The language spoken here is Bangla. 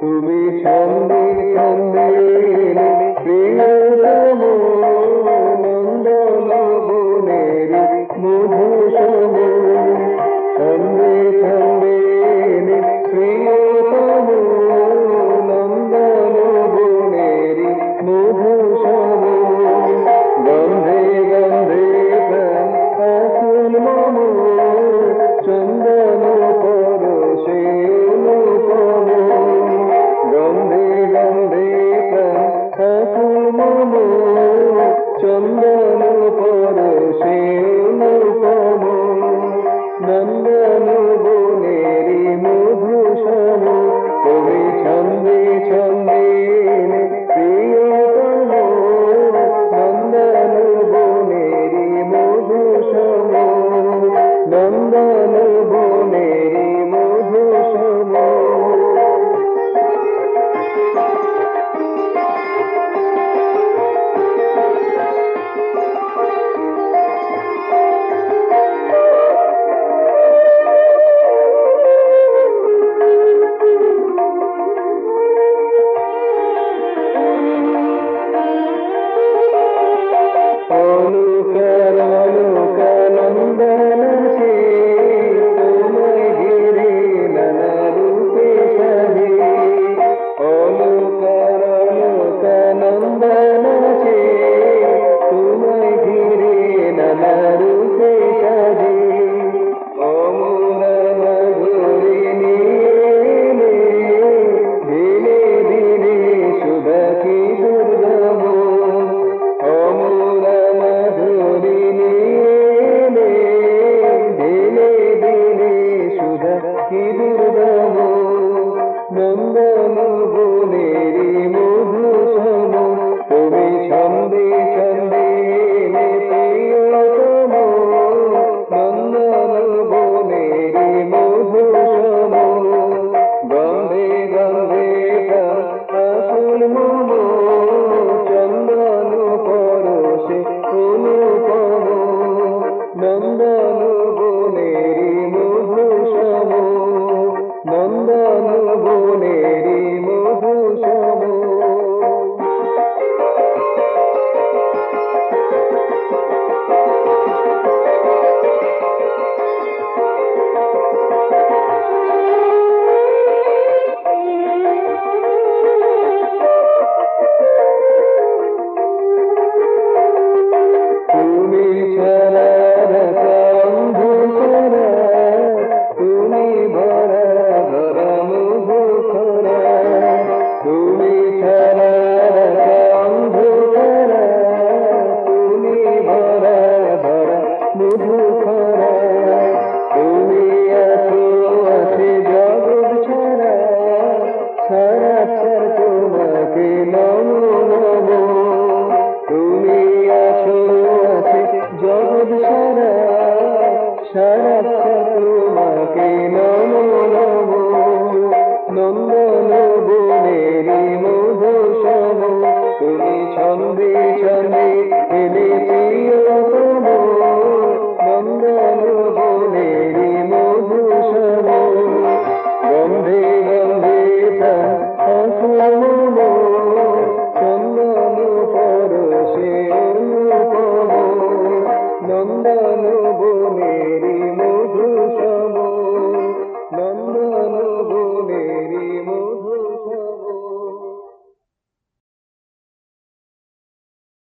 তুমি ছন্দে ছন্দে প্রিয়তম নন্দন বনের মধু সম ছন্দে ছন্দে প্রিয়তম নন্দন বনের মধু সম গন্ধে গন্ধে আকুল মম চন্দন পরশে অনুপম গন্ধে গন্ধে আকুল মম চন্দন পরশে অনুপম নন্দন বনেরি মধু সম তুমি ছন্দে ছন্দে প্রিয়তম নন্দন বনেরি মধু সম নন্দন বনেরি মধু সম নন্দন বনেরি মধু সম তুমি ছন্দে ছন্দে প্রিয়তম নন্দন বনেরি মধু সম গন্ধে গন্ধে আকুল মম চন্দন পরশে অনুপম নন্দন বনেরি মধু সম নন্দন বনেরি মধু সম তুমি ছাড়া অন্ধকারা তুমি ভরা ভরা মধু খরা তুমি ছাড়া অন্ধকারা তুমি ভরা ভরা মধু খরা তুমি আছো আছে জগৎ ছাড়া সারা তোমাকে নম নম তুমি আছো আছে জগৎ সারা সারা তোমাকে নম নম নন্দন বনেরি মধু সম তুমি ছন্দে ছন্দে এলে প্রিয়তম নন্দন বনেরি মধু সম গন্ধে গন্ধে আকুল মম চন্দন পরশে অনুপম নন্দন বনেরি মধু সম